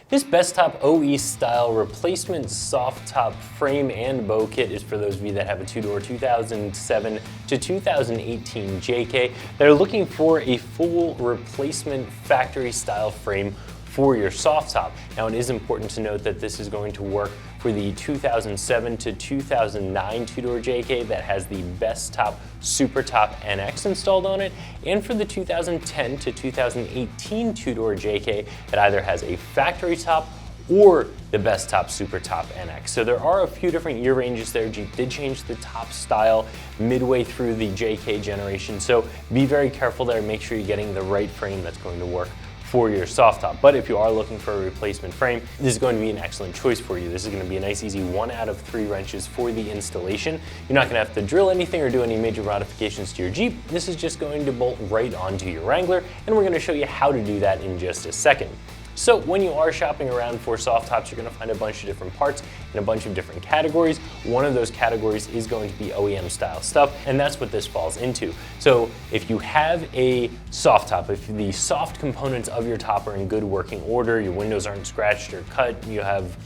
This Bestop OE style replacement soft top frame and bow kit is for those of you that have a two-door 2007 to 2018 JK that are looking for a full replacement factory style frame for your soft top. Now it is important to note that this is going to work for the 2007 to 2009 two-door JK that has the Bestop Super Top NX installed on it, and for the 2010 to 2018 two-door JK that either has a factory top or the Bestop Super Top NX. So there are a few different year ranges there. Jeep did change the top style midway through the JK generation, so be very careful there. Make sure you're getting the right frame that's going to work for your soft top. But if you are looking for a replacement frame, this is going to be an excellent choice for you. This is going to be a nice easy 1 out of 3 wrenches for the installation. You're not going to have to drill anything or do any major modifications to your Jeep. This is just going to bolt right onto your Wrangler, and we're going to show you how to do that in just a second. So when you are shopping around for soft tops, you're going to find a bunch of different parts in a bunch of different categories. One of those categories is going to be OEM style stuff, and that's what this falls into. So if you have a soft top, if the soft components of your top are in good working order, your windows aren't scratched or cut, you have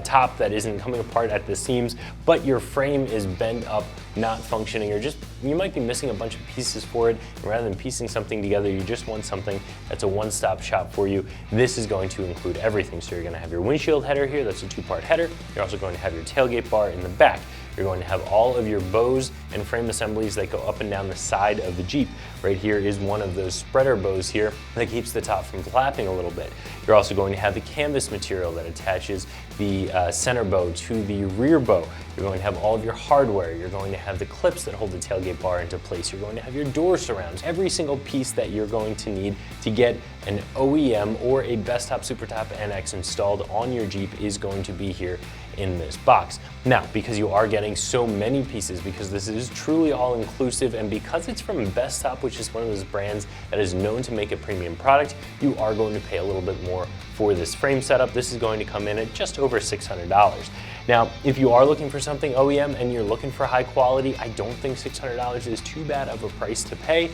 top that isn't coming apart at the seams, but your frame is bent up, not functioning, or just you might be missing a bunch of pieces for it, and rather than piecing something together, you just want something that's a one-stop shop for you. This is going to include everything. So you're going to have your windshield header here, that's a 2-part header. You're also going to have your tailgate bar in the back. You're going to have all of your bows and frame assemblies that go up and down the side of the Jeep. Right here is one of those spreader bows here that keeps the top from flapping a little bit. You're also going to have the canvas material that attaches the center bow to the rear bow. You're going to have all of your hardware. You're going to have the clips that hold the tailgate bar into place. You're going to have your door surrounds. Every single piece that you're going to need to get an OEM or a Bestop Super Top NX installed on your Jeep is going to be here in this box. Now, because you are getting so many pieces, because this is truly all inclusive, and because it's from Bestop, which is one of those brands that is known to make a premium product, you are going to pay a little bit more for this frame setup. This is going to come in at just over $600. Now, if you are looking for something OEM and you're looking for high quality, I don't think $600 is too bad of a price to pay,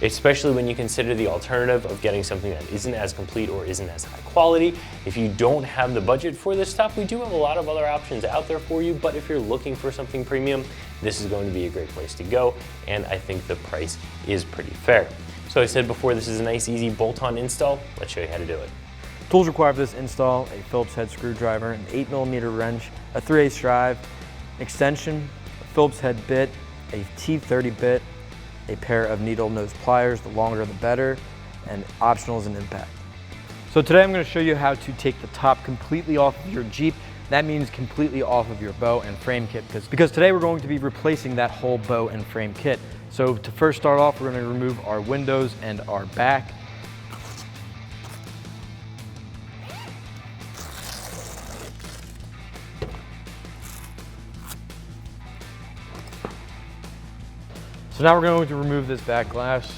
especially when you consider the alternative of getting something that isn't as complete or isn't as high quality. If you don't have the budget for this stuff, we do have a lot of other options out there for you, but if you're looking for something premium, this is going to be a great place to go, and I think the price is pretty fair. So I said before, this is a nice easy bolt-on install. Let's show you how to do it. Tools required for this install: a Phillips head screwdriver, an 8mm wrench, a 3/8 drive, an extension, a Phillips head bit, a T30 bit, a pair of needle nose pliers, the longer the better, and optional is an impact. So today I'm going to show you how to take the top completely off of your Jeep. That means completely off of your bow and frame kit, because today we're going to be replacing that whole bow and frame kit. So to first start off, we're going to remove our windows and our back. So now we're going to remove this back glass.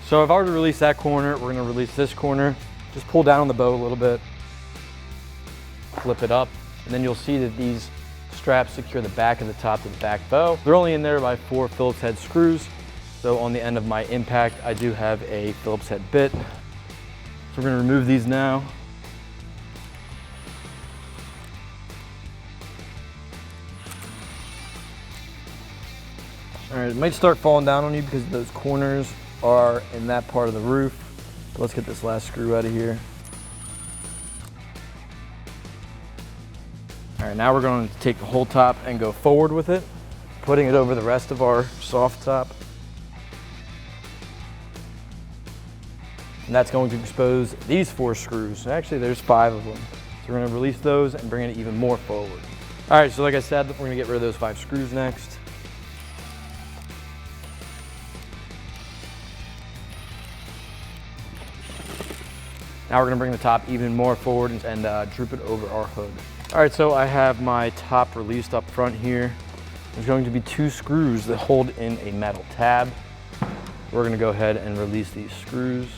So if I were to release that corner, we're going to release this corner. Just pull down on the bow a little bit, flip it up, and then you'll see that these straps secure the back of the top to the back bow. They're only in there by 4 Phillips head screws. So on the end of my impact, I do have a Phillips head bit. So we're going to remove these now. All right, it might start falling down on you because those corners are in that part of the roof. But let's get this last screw out of here. All right, now we're going to take the whole top and go forward with it, putting it over the rest of our soft top. And that's going to expose these 4 screws. Actually, there's 5 of them. So we're going to release those and bring it even more forward. All right, so like I said, we're going to get rid of those 5 screws next. Now we're going to bring the top even more forward and droop it over our hood. All right, so I have my top released up front here. There's going to be 2 screws that hold in a metal tab. We're going to go ahead and release these screws.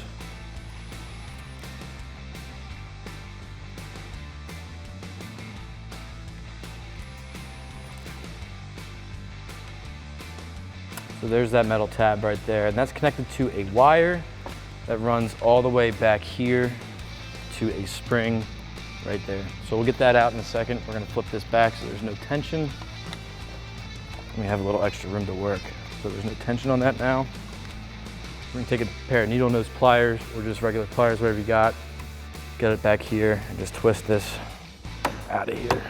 So there's that metal tab right there, and that's connected to a wire that runs all the way back here to a spring right there. So we'll get that out in a second. We're gonna flip this back so there's no tension. We have a little extra room to work. So there's no tension on that now. We're gonna take a pair of needle nose pliers or just regular pliers, whatever you got. Get it back here and just twist this out of here.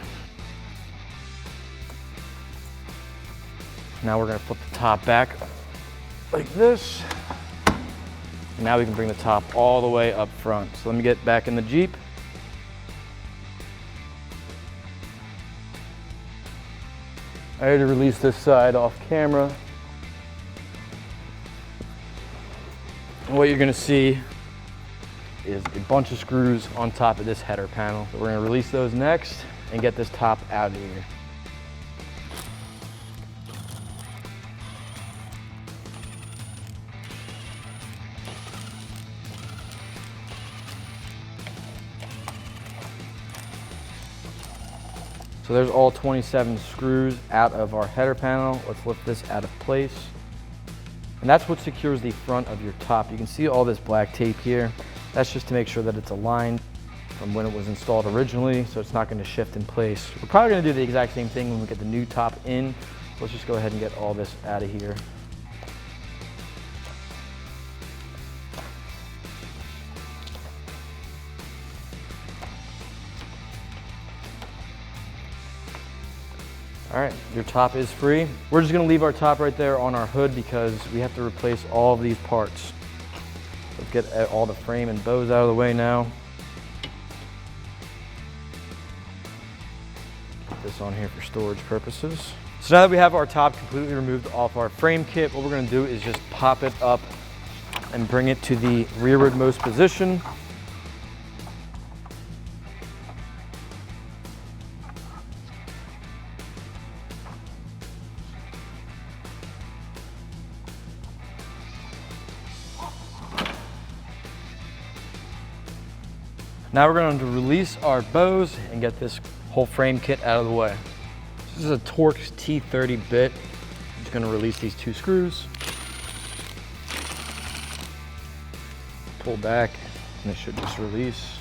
Now we're gonna flip the top back like this. And now we can bring the top all the way up front. So let me get back in the Jeep. I had to release this side off camera. And what you're gonna see is a bunch of screws on top of this header panel. So we're gonna release those next and get this top out of here. So there's all 27 screws out of our header panel. Let's lift this out of place. And that's what secures the front of your top. You can see all this black tape here. That's just to make sure that it's aligned from when it was installed originally, so it's not going to shift in place. We're probably going to do the exact same thing when we get the new top in. So let's just go ahead and get all this out of here. All right, your top is free. We're just gonna leave our top right there on our hood because we have to replace all of these parts. Let's get all the frame and bows out of the way now. Put this on here for storage purposes. So now that we have our top completely removed off our frame kit, what we're gonna do is just pop it up and bring it to the rearward-most position. Now we're going to release our bows and get this whole frame kit out of the way. This is a Torx T30 bit. I'm just going to release these two screws. Pull back and it should just release.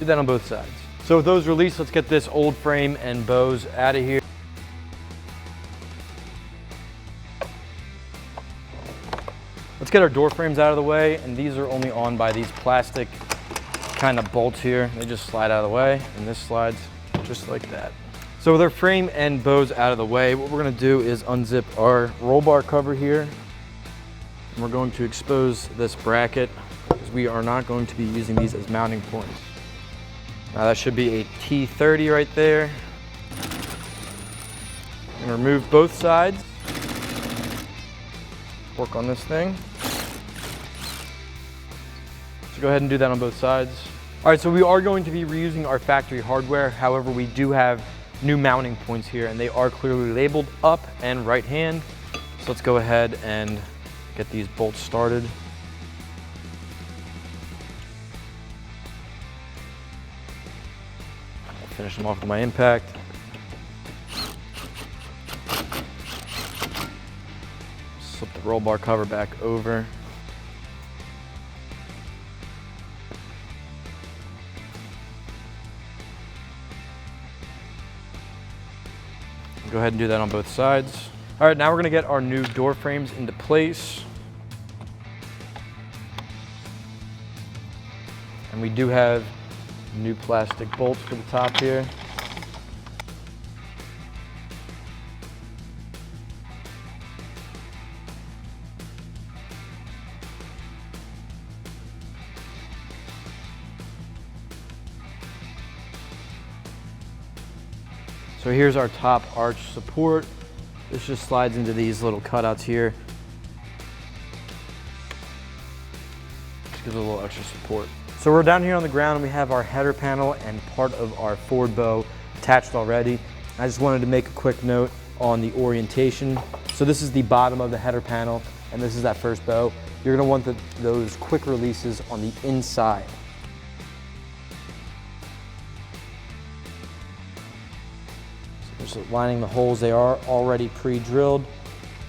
Do that on both sides. So with those released, let's get this old frame and bows out of here. Let's get our door frames out of the way, and these are only on by these plastic kind of bolts here. They just slide out of the way, and this slides just like that. So with our frame and bows out of the way, what we're gonna do is unzip our roll bar cover here. And we're going to expose this bracket because we are not going to be using these as mounting points. Now that should be a T30 right there. And remove both sides. Work on this thing. So go ahead and do that on both sides. All right, so we are going to be reusing our factory hardware. However, we do have new mounting points here and they are clearly labeled up and right hand. So let's go ahead and get these bolts started. I'll finish them off with my impact. Slip the roll bar cover back over. Go ahead and do that on both sides. All right, now we're gonna get our new door frames into place. And we do have new plastic bolts for the top here. So here's our top arch support. This just slides into these little cutouts here. Just gives it a little extra support. So we're down here on the ground and we have our header panel and part of our forward bow attached already. I just wanted to make a quick note on the orientation. So this is the bottom of the header panel and this is that first bow. You're gonna want those quick releases on the inside. just lining the holes. They are already pre-drilled,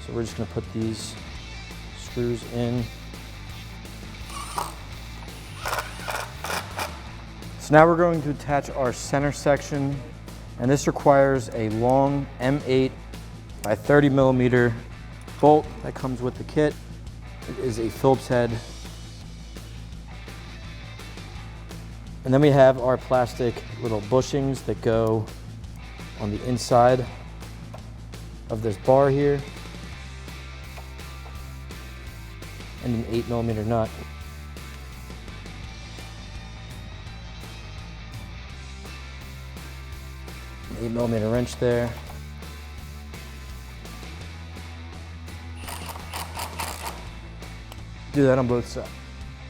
so we're just going to put these screws in. So now we're going to attach our center section, and this requires a long M8 by 30 millimeter bolt that comes with the kit. It is a Phillips head. And then we have our plastic little bushings that go on the inside of this bar here, and an 8 millimeter nut. An 8 millimeter wrench there. Do that on both sides.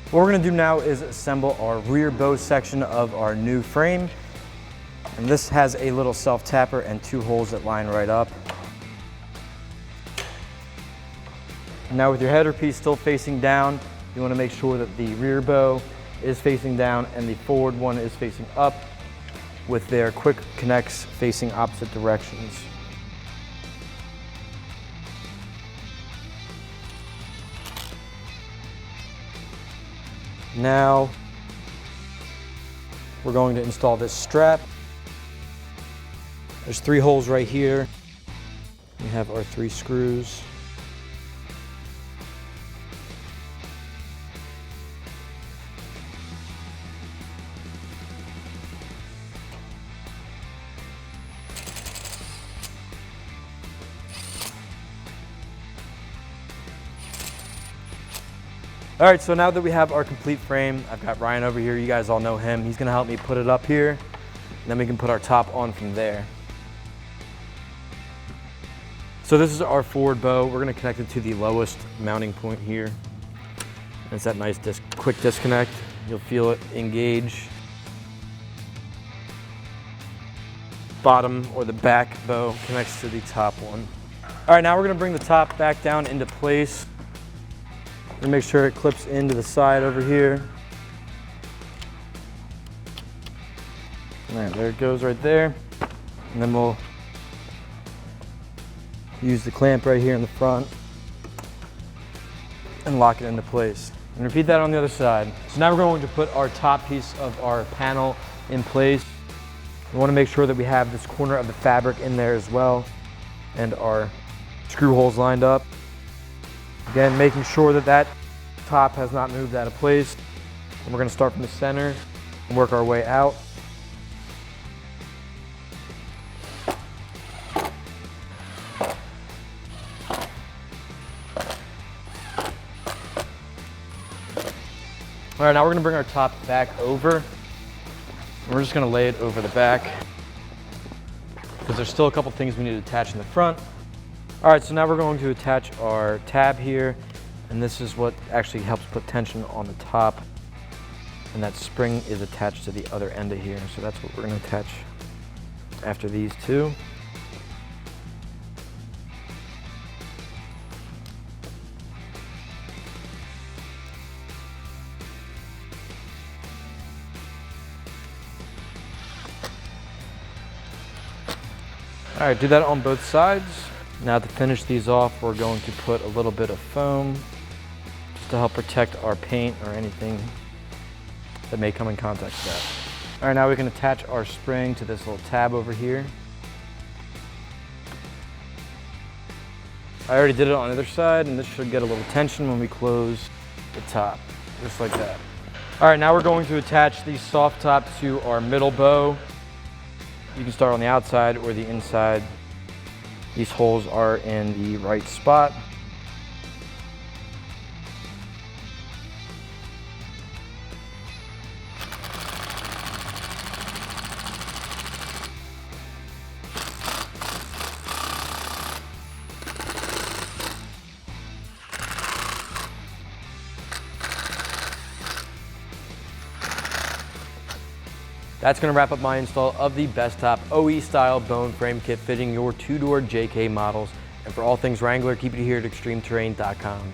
What we're gonna do now is assemble our rear bow section of our new frame. And this has a little self-tapper and 2 holes that line right up. Now with your header piece still facing down, you wanna make sure that the rear bow is facing down and the forward one is facing up, with their quick connects facing opposite directions. Now, we're going to install this strap. There's 3 holes right here. We have our 3 screws. All right, so now that we have our complete frame, I've got Ryan over here. You guys all know him. He's gonna help me put it up here, and then we can put our top on from there. So this is our forward bow. We're gonna connect it to the lowest mounting point here. It's that nice quick disconnect. You'll feel it engage. Bottom or the back bow connects to the top one. All right, now we're gonna bring the top back down into place. And make sure it clips into the side over here. All right, there it goes right there. And then we'll use the clamp right here in the front and lock it into place. And repeat that on the other side. So now we're going to put our top piece of our panel in place. We want to make sure that we have this corner of the fabric in there as well, and our screw holes lined up. Again, making sure that that top has not moved out of place. And we're going to start from the center and work our way out. All right, now we're going to bring our top back over. We're just going to lay it over the back because there's still a couple things we need to attach in the front. All right, so now we're going to attach our tab here, and this is what actually helps put tension on the top, and that spring is attached to the other end of here. So that's what we're going to attach after these two. All right, do that on both sides. Now to finish these off, we're going to put a little bit of foam just to help protect our paint or anything that may come in contact with that. All right, now we can attach our spring to this little tab over here. I already did it on the other side, and this should get a little tension when we close the top, just like that. All right, now we're going to attach the soft top to our middle bow. You can start on the outside or the inside. These holes are in the right spot. That's going to wrap up my install of the Bestop OE style bone frame kit fitting your two-door JK models. And for all things Wrangler, keep it here at ExtremeTerrain.com.